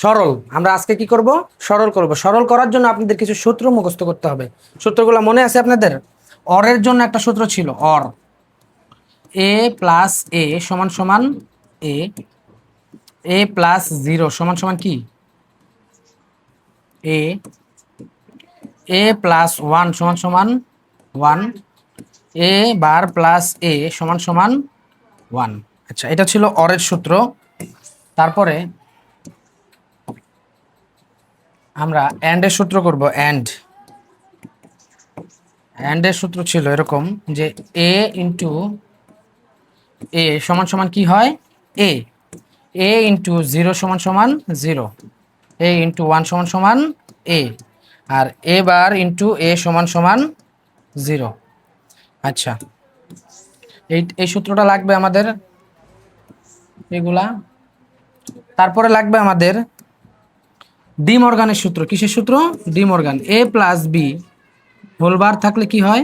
সরল। আমরা আজকে কি করব? সরল করব। সরল করার জন্য আপনাদের কিছু সূত্র মুখস্থ করতে হবে। সূত্রগুলো মনে আছে আপনাদের? অরের জন্য একটা সূত্র ছিল, অর, এ প্লাস এ সমান সমান এ, এ প্লাস 0 সমান সমান কি এ, এ প্লাস 1 সমান সমান 1, এ বার প্লাস এ সমান সমান 1। আচ্ছা, এটা ছিল অরের সূত্র। তারপরে আমরা অ্যান্ডের সূত্র করব। অ্যান্ডের সূত্র ছিল এরকম যে এ ইন্টু এ সমান সমান কি হয় এ, এ ইন্টু 0 সমান সমান 0, এ ইন্টু 1 সমান সমান এ, আর এ বার ইন্টু এ সমান সমান 0। আচ্ছা, এই এই সূত্রটা লাগবে আমাদের এগুলা। তারপরে লাগবে আমাদের ডি মর্গানের সূত্র। কিসের সূত্র? De Morgan. A plus B whole bar থাকলে কি হয়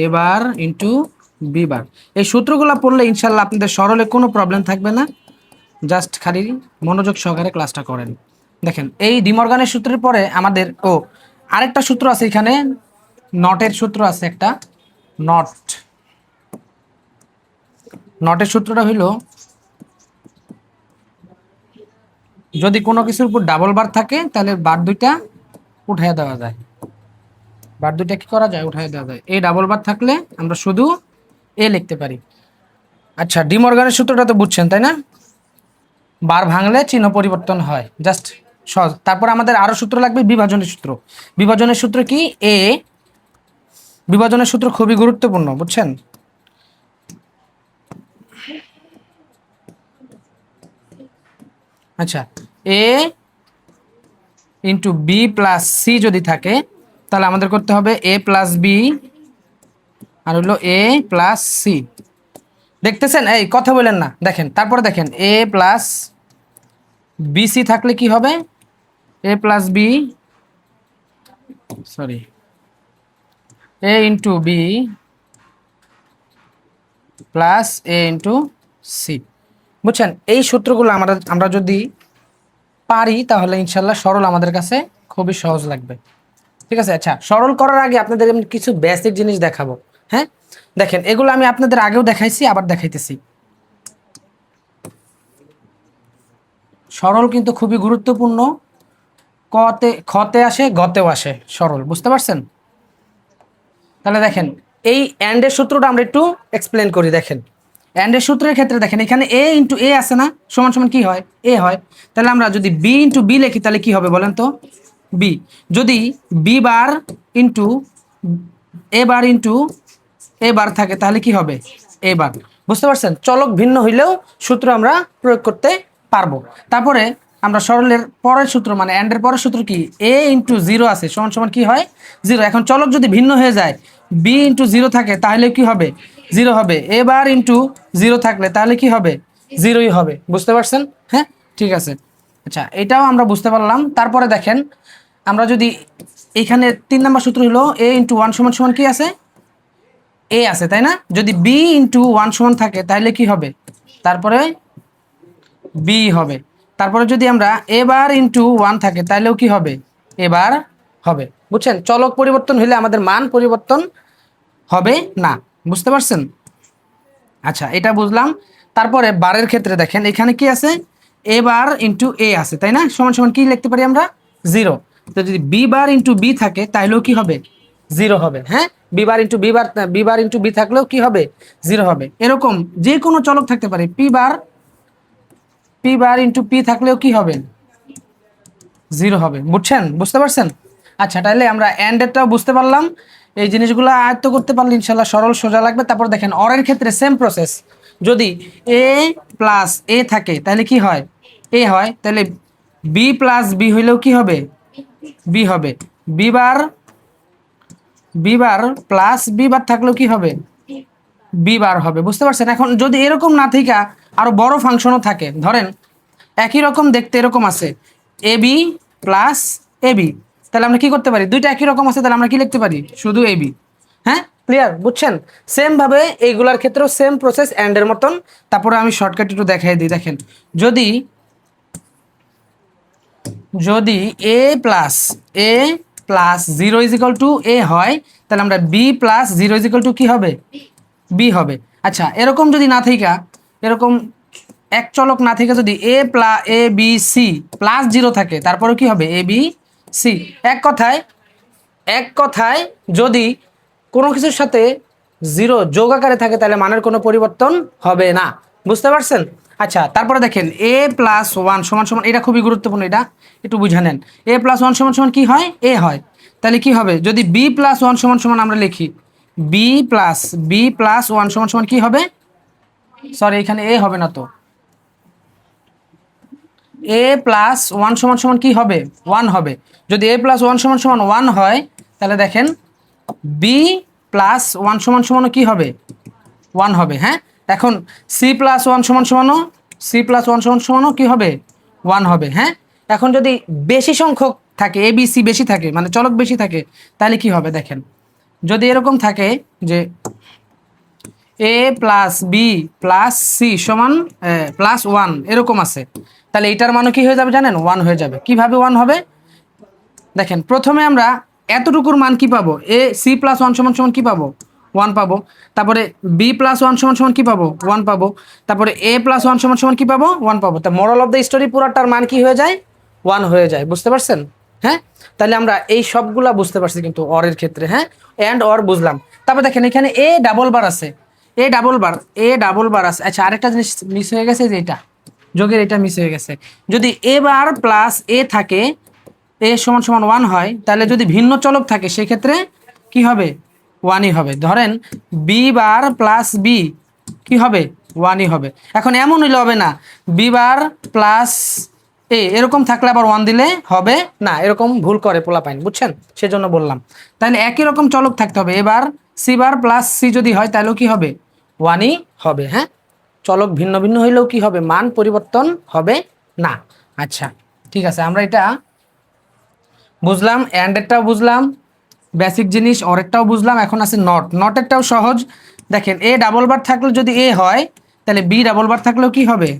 এ বার ইন্টু বি বার। এই সূত্রগুলো পড়লে ইনশাল্লাহ আপনাদের সরলে কোনো প্রবলেম থাকবে না। জাস্ট খালি মনোযোগ সহকারে ক্লাসটা করেন। দেখেন, এই ডি মর্গানের সূত্রের পরে আমাদের আরেকটা সূত্র আছে এখানে, নটের সূত্র আছে একটা। নটের সূত্রটা হইল, যদি কোনো কিছুর উপর ডাবল বার থাকে তাহলে বার দুইটা উঠাইয়া দেওয়া যায়। বার দুইটা কি করা যায়? উঠাইয়া দেওয়া যায়। এই ডাবল বার থাকলে আমরা শুধু এ লিখতে পারি। আচ্ছা, ডি মর্গানের সূত্রটা তো বুঝছেন তাই না? বার ভাঙলে চিহ্ন পরিবর্তন হয়, জাস্ট সহজ। তারপর আমাদের আরো সূত্র লাগবে, বিভাজনের সূত্র। বিভাজনের সূত্র কি? এ, বিভাজনের সূত্র খুবই গুরুত্বপূর্ণ, বুঝছেন? আচ্ছা, এ ইন্টু বি প্লাস সি যদি থাকে তাহলে আমাদের করতে হবে এ প্লাস বি আর হলো এ প্লাস সি। দেখতেছেন? এই কথা বলেন না, দেখেন। তারপরে দেখেন, এ প্লাস বিসি থাকলে কি হবে? এ প্লাস বি, সরি, এ ইন্টু বি প্লাস এ ইন্টু সি। বুঝছেন? এই সূত্রগুলো আমরা যদি পারি তাহলে ইনশাল্লাহ সরল আমাদের কাছে খুবই সহজ লাগবে। ঠিক আছে? আচ্ছা, সরল করার আগে আপনাদের আমি কিছু বেসিক জিনিস দেখাবো। হ্যাঁ, দেখেন, এগুলো আমি আপনাদের আগেও দেখাইছি, আবার দেখাইতেছি। সরল কিন্তু খুবই গুরুত্বপূর্ণ। খতে আসে, গতেও আসে সরল, বুঝতে পারছেন? তাহলে দেখেন, এই অ্যান্ডের সূত্রটা আমরা একটু এক্সপ্লেন করি। দেখেন, অ্যান্ডের সূত্রের ক্ষেত্রে দেখেন, এখানে এ ইন্টু এ আছে না, সমান সমান কি হয়? এ হয়। তাহলে আমরা যদি বি ইন্টু বি লিখি তাহলে কি হবে বলেন তো? বি। যদি বি বার ইন্টু এ বার ইন্টু এ বার থাকে তাহলে কি হবে? এ বার। বুঝতে পারছেন? চলক ভিন্ন হইলেও সূত্র আমরা প্রয়োগ করতে পারবো। তারপরে আমরা সরলের পরের সূত্র মানে অ্যান্ডের পরের সূত্র কি? এ ইন্টু 0 আছে সমান সমান কি হয়? 0। এখন চলক যদি ভিন্ন হয়ে যায়, বি ইন্টু 0 থাকে তাহলে কি হবে? 0 হবে। এ বার ইন্টু 0 থাকলে তাহলে কি হবে? 0ই হবে। বুঝতে পারছেন? হ্যাঁ, ঠিক আছে। আচ্ছা, এটাও আমরা বুঝতে পারলাম। তারপরে দেখেন, আমরা যদি এখানে 3 নম্বর সূত্র হলো এ ইন্টু 1 সমান সমান কি আছে? এ আছে, তাই না? যদি বি ইন্টু 1 সমান থাকে তাহলে কি হবে? তারপরে বি হবে। তারপরে যদি আমরা এ বার ইন্টু 1 থাকে তাহলেও কি হবে? এবার হবে। বুঝছেন? চলক পরিবর্তন হলে আমাদের মান পরিবর্তন হবে না। বুঝতে পারছেন? আচ্ছা, এটা বুঝলাম। তারপরে বারের ক্ষেত্রে দেখেন, এখানে কি আছে? এ বার ইন্টু এ আছে, তাই না? সমান সমান কি লিখতে পারি আমরা? 0। তো যদি বি বার ইন্টু বি থাকে তাহলেও কি হবে? 0 হবে। হ্যাঁ, বি বার ইন্টু বি থাকলেও কি হবে? 0 হবে। এরকম যে কোনো চলক থাকতে পারে। পি বার ইন্টু পি থাকলেও কি হবে? 0 হবে। বুঝছেন? বুঝতে পারছেন? আচ্ছা, তাহলে আমরা অ্যান্ডেরটাও বুঝতে পারলাম। এই জিনিসগুলো আয়ত্ত করতে পারলে ইনশাল্লাহ সরল সোজা লাগবে। তারপর দেখেন, অরের ক্ষেত্রে সেম প্রসেস। যদি এ প্লাস এ থাকে তাহলে কি হয়? এ হয়। তাহলে বি প্লাস বি হইলেও কি হবে? বি হবে। B bar plus B bar থাকলেও কি হবে? বি বার হবে। বুঝতে পারছেন? এখন যদি এরকম না থেকে আরো বড় ফাংশনও থাকে, ধরেন একই রকম দেখতে এরকম আছে A B plus A B, তাহলে আমরা কি করতে পারি? দুইটা একই রকম আছে তাহলে আমরা কি লিখতে পারি? শুধু এ বি। হ্যাঁ, ক্লিয়ার? বুঝছেন? সেম ভাবে এইগুলার ক্ষেত্রেও সেম প্রসেস অ্যান্ডের মতন। তারপরে আমি শর্টকাট একটু দেখাই দিই। দেখেন, যদি যদি A plus A plus zero is equal to A হয়, তাহলে আমরা B plus zero is equal to কী হবে, বি হবে। আচ্ছা এরকম যদি না থাকা, এরকম এক চলক না থেকে যদি A B C plus zero থাকে, তারপরে কি হবে এ বি সি। এক কথায় যদি কোনো কিছুর সাথে জিরো যোগ আকারে থাকে তাহলে মানের কোনো পরিবর্তন হবে না, বুঝতে পারছেন? আচ্ছা তারপরে দেখেন এ প্লাস ওয়ান সমান সমান, এটা খুবই গুরুত্বপূর্ণ, এটা একটু বুঝে নেন। এ প্লাস ওয়ান সমান সমান কী হয়, এ হয়। তাহলে কি হবে যদি বি প্লাস ওয়ান সমান সমান আমরা লিখি, বি প্লাস ওয়ান সমান সমান কী হবে, সরি এখানে এ হবে না তো, এ প্লাস ওয়ান সমান সমান কী হবে, ওয়ান হবে। যদি এ প্লাস ওয়ান সমান সমান ওয়ান হয়, তাহলে দেখেন বি প্লাস ওয়ান সমান সমানও কী হবে, ওয়ান হবে। হ্যাঁ, এখন সি প্লাস ওয়ান সমান সমানও, সি প্লাস ওয়ান সমান সমানও কী হবে, ওয়ান হবে। হ্যাঁ, এখন যদি বেশি সংখ্যক থাকে, এ বি সি বেশি থাকে, মানে চলক বেশি থাকে, তাহলে কি হবে দেখেন, যদি এরকম থাকে যে এ প্লাস বি প্লাস সি সমান প্লাস ওয়ান এরকম আছে, তাহলে এটার মানও কি হয়ে যাবে জানেন, ওয়ান হয়ে যাবে। কিভাবে ওয়ান হবে দেখেন, প্রথমে আমরা এতটুকুর মান কি পাবো, এ সি প্লাস ওয়ান সমান সমান কী পাবো, ওয়ান পাবো। তারপরে বি প্লাস ওয়ান সমান সমান কী পাবো, ওয়ান পাবো। তারপরে এ প্লাস ওয়ান সমান সমান কী পাবো, ওয়ান পাবো। তা মোরাল অফ দ্য স্টোরি পুরাটার মান কি হয়ে যায়, ওয়ান হয়ে যায়, বুঝতে পারছেন? হ্যাঁ, তাহলে আমরা এই সবগুলা বুঝতে পারছি কিন্তু অরের ক্ষেত্রে। হ্যাঁ, অ্যান্ড অর বুঝলাম। তারপর দেখেন এখানে এ ডাবল বার আছে, এ ডাবল বার আছে। আচ্ছা আরেকটা জিনিস মিস হয়ে গেছে, যে এটা যোগের এটা মিস হয়ে গেছে। যদি এ বার প্লাস এ থাকে, এ সমান সমান ওয়ান হয়, তাহলে যদি ভিন্ন চলক থাকে সেক্ষেত্রে কি হবে, ওয়ানই হবে। ধরেন বি বার প্লাস বি কি হবে, ওয়ানই হবে। এখন এমন হইলে হবে না বি বার প্লাস এ এরকম থাকলে আবার ওয়ান দিলে হবে না, এরকম ভুল করে পোলাপাইন, বুঝছেন? সেজন্য বললাম। তাহলে একই রকম চলক থাকতে হবে, এবার সি বার প্লাস সি যদি হয় তাহলেও কি হবে, ওয়ানই হবে। হ্যাঁ, চলক ভিন্ন ভিন্ন হইলেও কি হবে, মান পরিবর্তন হবে না। আচ্ছা ঠিক আছে, আমরা এটা বুঝলাম, অ্যান্ডেরটাও বুঝলাম, বেসিক জিনিস অরেরটাও বুঝলাম। এখন আছে নট, নটেরটাও সহজ। দেখেন এ ডাবল বার থাকলে যদি এ হয়, তাহলে বি ডাবল বার থাকলেও কি হবে,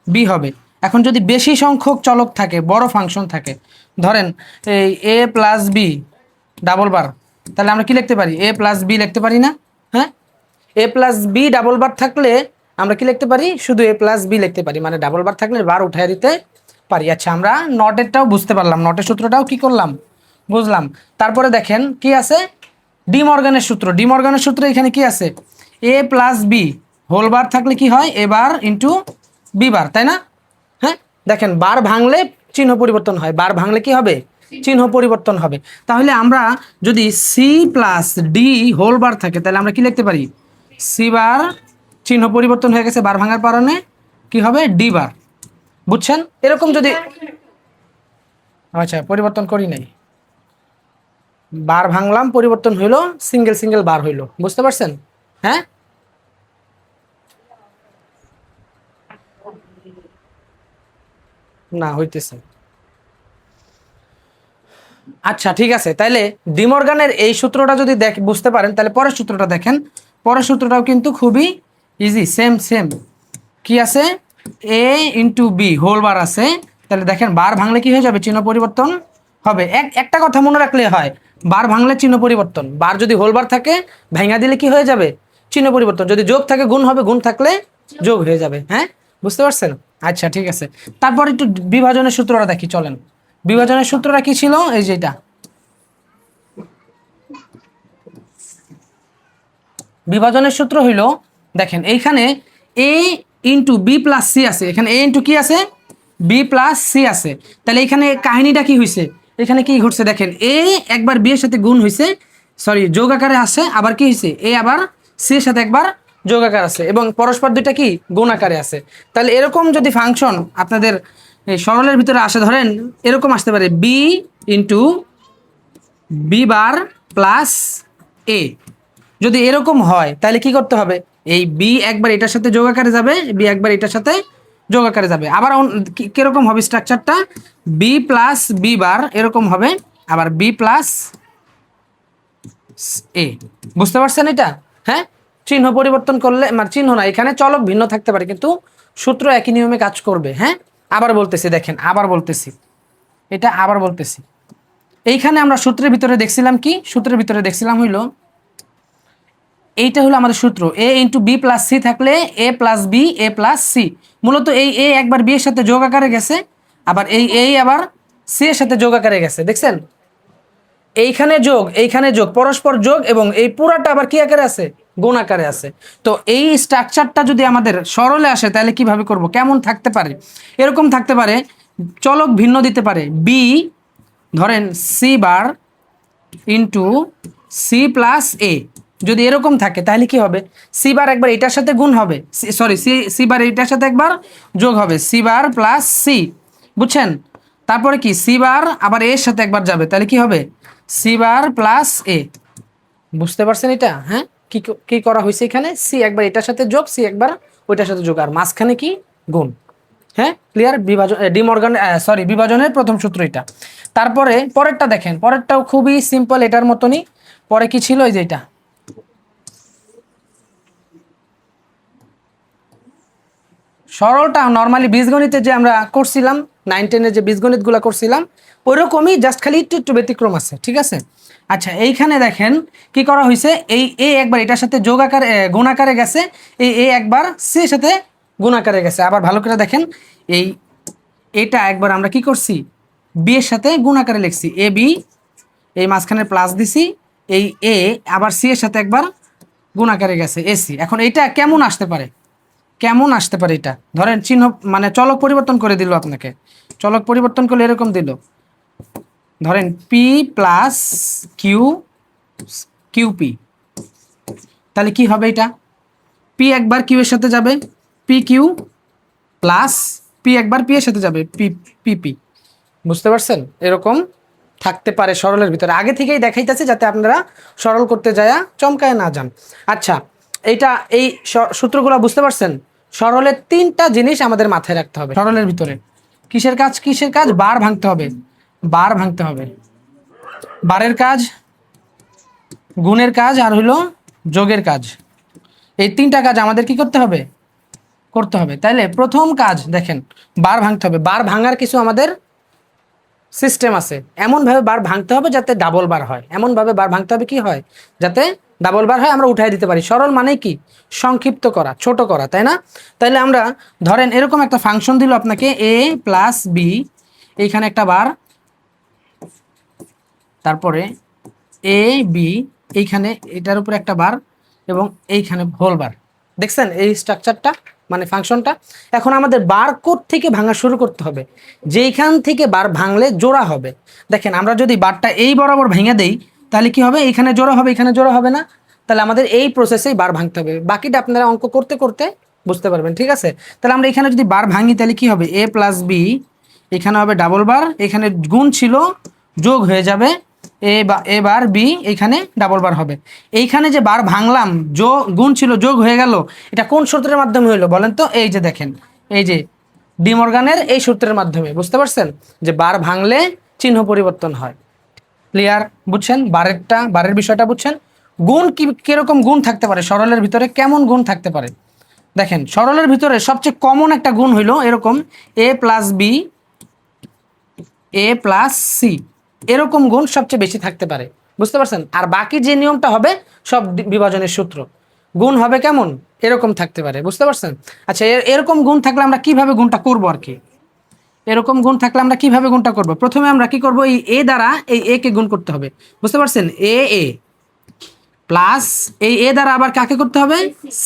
বি হবে। এখন যদি বেশি সংখ্যক চলক থাকে, বড় ফাংশন থাকে, ধরেন এই এ প্লাস বি ডাবল বার, তাহলে আমরা কি লিখতে পারি, এ প্লাস বি লিখতে পারি না? হ্যাঁ, এ প্লাস বি ডাবল বার থাকলে আমরা কি লিখতে পারি, শুধু এ প্লাস বি লিখতে পারি, মানে ডাবল বার থাকলে বার উঠাই দিতে পারি। আচ্ছা আমরা নটেরটাও বুঝতে পারলাম, নটের সূত্রটাও কি করলাম, বুঝলাম। তারপরে দেখেন কি আছে, ডি মর্গানের সূত্র। ডি মর্গানের সূত্র এখানে কি আছে, এ প্লাস বি হোল বার থাকলে কি হয়, এ বার ইন্টু বি বার, তাই না? হ্যাঁ, দেখেন বার ভাঙলে চিহ্ন পরিবর্তন হয়, বার ভাঙলে কি হবে, চিহ্ন পরিবর্তন হবে। তাহলে আমরা যদি C plus D whole bar থাকে, তাহলে আমরা কি লিখতে পারি, সি বার চিহ্ন পরিবর্তন হয়ে গেছে বার ভাঙার কারণে, কি হবে ডি বার, বুঝছেন? এরকম যদি, আচ্ছা পরিবর্তন করি নাই, বার ভাঙলাম পরিবর্তন হইলো, সিঙ্গেল সিঙ্গেল বার হইলো, বুঝতে পারছেন? হ্যাঁ, না হইতেছে। আচ্ছা ঠিক আছে, তাহলে ডিমর্গানের এই সূত্রটা যদি বুঝতে পারেন, তাহলে পরের সূত্রটা দেখেন। পরের সূত্রটাও কিন্তু খুবই ইজি, সেম সেম। কি আছে, এ ইন্টু বি হোল বার আছে, তাহলে দেখেন বার ভাঙলে কি হয়ে যাবে, চিহ্ন পরিবর্তন হবে। একটা কথা মনে রাখলে হয়, বার ভাঙলে চিহ্ন পরিবর্তন, বার যদি হোল বার থাকে ভেঙা দিলে কি হয়ে যাবে, চিহ্ন পরিবর্তন। যদি যোগ থাকে গুণ হবে, গুণ থাকলে যোগ হয়ে যাবে। হ্যাঁ, বুঝতে পারছেন? আচ্ছা ঠিক আছে, তারপর একটু বিভাজনের সূত্রটা দেখি, চলেন। বিভাজনের সূত্রটা কি ছিল, এই যে এটা বিভাজনের সূত্র হইল, দেখেন এইখানে এ ইন্টু বি প্লাস সি আছে, এখানে এ ইন্টু কি আছে, বি প্লাস সি আছে। তাহলে এখানে কাহিনীটা কি হয়েছে, এখানে কি ঘটছে দেখেন, এ একবার বি এর সাথে গুণ হয়েছে, সরি যোগ আকারে আছে, আবার কি হয়েছে, এ আবার সি এর সাথে একবার যোগ আকার আছে, এবং পরস্পর দুইটা কি গুণ আকারে আছে। তাহলে এরকম যদি ফাংশন আপনাদের এই সরলের ভিতরে আসে, ধরেন এরকম আসতে পারে B into B bar plus A, যদি এরকম হয় তাহলে কি করতে হবে, এই বি একবার এটার সাথে যোগ আকারে যাবে, বি একবার এটার সাথে যোগ আকারে যাবে। আবার কিরকম হবে স্ট্রাকচারটা, বি প্লাস বি বার এরকম হবে, আবার বি প্লাস এ, বুঝতে পারছেন এটা? হ্যাঁ, চিহ্ন পরিবর্তন করলে, মানে চিহ্ন না, এখানে চলক ভিন্ন থাকতে পারে কিন্তু সূত্র একই নিয়মে কাজ করবে। হ্যাঁ, আবার বলতেছি, দেখেন আবার বলতেছি, এটা আবার বলতেছি, এইখানে আমরা সূত্রের ভিতরে দেখছিলাম কি, সূত্রের ভিতরে দেখছিলাম হইলো এইটা হলো আমাদের সূত্র, এ ইন্টু বি প্লাস সি থাকলে এ plus B A plus C. মূলত এই এ একবার বি এর সাথে যোগ আকারে গেছে, আবার এই আবার সি এর সাথে যোগ আকারে গেছে, দেখছেন? এইখানে যোগ পরস্পর যোগ, এবং এই পুরাটা আবার কি আকারে আছে, গুণ আকারে আছে। তো এই স্ট্রাকচারটা যদি আমাদের সরলে আসে তাহলে কিভাবে করব, কেমন থাকতে পারে? এরকম থাকতে পারে, চলক ভিন্ন দিতে পারে, বি ধরেন C bar into C plus A, যদি এরকম থাকে তাহলে কি হবে, সি বার একবার এটার সাথে গুণ হবে, সরি সি বার এটার সাথে একবার যোগ হবে, সি বার প্লাস সি, বুঝছেন? তারপরে কি সি বার আবার এর সাথে একবার যাবে, তাহলে কি হবে, সি বার প্লাস এ। বুঝতে পারছেন এটা? হ্যাঁ, কি কি করা হয়েছে এখানে, সি একবার এটার সাথে যোগ, সি একবার ওইটার সাথে যোগ, আর মাঝখানে কি গুণ। হ্যাঁ, ক্লিয়ার? বিভাজন ডিমর্গান সরি বিভাজনের প্রথম সূত্র এটা। তারপরে পরেরটা দেখেন, পরেরটাও খুবই সিম্পল, এটার মতনই। পরে কি ছিল, এই যে এটা সরলটা নর্মালি বীজগণিতে যে আমরা করছিলাম 9-10-এর যে বীজগণিতগুলো করছিলাম ওইরকমই, জাস্ট খালি একটু একটু ব্যতিক্রম আছে, ঠিক আছে? আচ্ছা, এইখানে দেখেন কি করা হয়েছে, এই এ একবার এটার সাথে যোগ আকারে গুণ আকারে গেছে, এই এ একবার সি এর সাথে গুণ আকারে গেছে। আবার ভালো করে দেখেন, এই এটা একবার আমরা কি করছি, বি এর সাথে গুণ আকারে লিখছি, এ বি, এই মাঝখানে প্লাস দিছি, এই এ আবার সি এর সাথে একবার গুণ আকারে গেছে এসি। এখন এটা কেমন আসতে পারে, কেমন আসতে পারে এটা, ধরেন চিহ্ন মানে চলক পরিবর্তন করে দিল আপনাকে, চলক পরিবর্তন করলে এরকম দিল, ধরেন পি প্লাস কিউ কিউপি, তাহলে কি হবে এটা, পি একবার কিউ এর সাথে যাবে, পি কিউ, প্লাস পি একবার পি এর সাথে যাবে, পি পি পি। বুঝতে পারছেন? এরকম থাকতে পারে সরলের ভিতরে, আগে থেকেই দেখাইতেছে যাতে আপনারা সরল করতে যায় চমকায় না যান। আচ্ছা, এইটা এই সূত্রগুলো বুঝতে পারছেন? সরলের 3টা জিনিস আমাদের মাথায় রাখতে হবে সরলের ভিতরে। কিসের কাজ, কিসের কাজ, বার ভাঙতে হবে, বার ভাঙতে হবে, বারের কাজ, গুণের কাজ, আর হইলো যোগের কাজ। এই 3টা কাজ আমাদের কি করতে হবে, করতে হবে। তাইলে প্রথম কাজ দেখেন, বার ভাঙতে হবে। বার ভাঙার কিছু আমাদের সিস্টেম আছে, এমনভাবে বার ভাঙতে হবে যাতে ডাবল বার হয়, এমনভাবে বার ভাঙতে হবে কি হয়, যাতে ডাবল বার হয়, আমরা উঠাই দিতে পারি। সরল মানে কি, সংক্ষিপ্ত করা, ছোট করা, তাই না? তাইলে আমরা ধরেন এরকম একটা ফাংশন দিল আপনাকে, এ প্লাস বি, এইখানে একটা বার, তারপরে এ বি, এইখানে এটার উপরে একটা বার, এবং এইখানে হোল বার। দেখছেন এই স্ট্রাকচারটা, মানে ফাংশনটা? এখন আমাদের বার কোড থেকে ভাঙা শুরু করতে হবে, যেইখান থেকে বার ভাঙলে জোড়া হবে। দেখেন আমরা যদি বারটা এই বরাবর ভেঙে দেই তাহলে কি হবে, এইখানে জোড়া হবে, এখানে জোড়া হবে না। তাহলে আমাদের এই প্রসেসেই বার ভাঙতে হবে, বাকিটা আপনারা অঙ্ক করতে করতে বুঝতে পারবেন, ঠিক আছে? তাহলে আমরা এখানে যদি বার ভাঙি তাহলে কি হবে, এ প্লাস বি, এখানে হবে ডাবল বার, এখানে গুণ ছিল যোগ হয়ে যাবে, এবার বি, এখানে ডাবল বার হবে। এইখানে যে বার ভাঙলাম, গুণ ছিল যোগ হয়ে গেল, এটা কোন সূত্রের মাধ্যমে হইলো বলেন তো? এই যে দেখেন, এই যে ডিমর্গানের এই সূত্রের মাধ্যমে। বুঝতে পারছেন যে বার ভাঙলে চিহ্ন পরিবর্তন হয়। ক্লিয়ার? বুঝছেন বারের বিষয়টা বুঝছেন? গুণ কিরকম গুণ থাকতে পারে সরলের ভিতরে, কেমন গুণ থাকতে পারে দেখেন। সরলের ভিতরে সবচেয়ে কমন একটা গুণ হইলো এরকম, এ plus B A plus C, এরকম গুণ সবচেয়ে বেশি থাকতে পারে। বুঝতে পারছেন? আর বাকি যে নিয়মটা হবে সব বিভাজনের সূত্র, গুণ হবে কেমন, এরকম থাকতে পারে। বুঝতে পারছেন? আচ্ছা, এরকম গুণ থাকলে আমরা কিভাবে গুণটা করবো আর কি, এরকম গুণ থাকলে আমরা কিভাবে গুণটা করব? প্রথমে আমরা কি করব, এই এ দ্বারা এই এ কে গুণ করতে হবে। বুঝতে পারছেন? এ এ প্লাস এই এ দ্বারা আবার কাকে করতে হবে,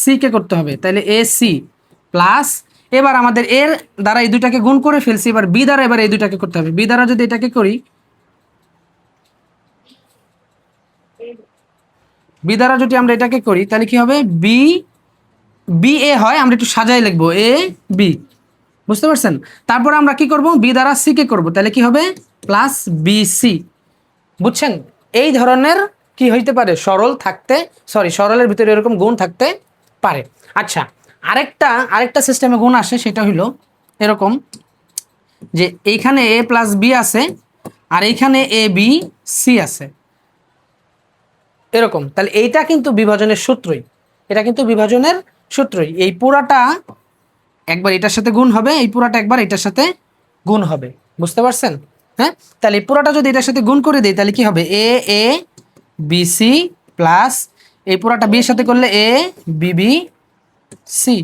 সি কে করতে হবে, তাহলে এ সি প্লাস, এবার আমাদের এর দ্বারা এই দুটাকে গুণ করে ফেলছি, এবার বি দ্বারা এবার এই দুটাকে করতে হবে। বি দ্বারা যদি এটাকে করি, বি দ্বারা যদি আমরা এটাকে করি তাহলে কি হবে, বি বি এ হয়, আমরা একটু সাজাই লিখবো এ বি। বুঝতে পারছেন? তারপর আমরা কি করব, বি দ্বারা সি কে করব, তাহলে কি হবে প্লাস বি সি। বুঝছেন? এই ধরনের কি হইতে পারে, সরল থাকতে, সরলের ভিতরে এরকম গুণ থাকতে পারে। আচ্ছা, আরেকটা সিস্টেমে গুণ আসে, সেটা হইলো এরকম যে এইখানে এ প্লাস বি আছে, আর এইখানে এ বি সি আছে, এরকম। তাহলে এইটা কিন্তু বিভাজনের সূত্রই, এটা কিন্তু বিভাজনের সূত্রই। এই পুরাটা একবার এটার সাথে গুণ হবে, এই পুরাটা একবার এটার সাথে গুণ হবে। বুঝতে পারছেন? হ্যাঁ, তাহলে এই পুরোটা যদি এটার সাথে গুণ করে দিই তাহলে কি হবে, এ এ বি সি প্লাস এই পুরোটা বি এর সাথে করলে এ বি বি সি।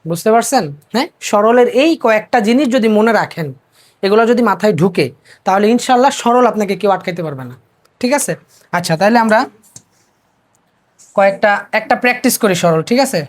বুঝতে পারছেন? হ্যাঁ, সরলের এই কয়েকটা জিনিস যদি মনে রাখেন, এগুলো যদি মাথায় ঢুকে, তাহলে ইনশাল্লাহ সরল আপনাকে কেউ আটকাইতে পারবে না। ঠিক আছে? আচ্ছা, তাহলে আমরা একটা প্র্যাকটিস করি সরল, ঠিক আছে?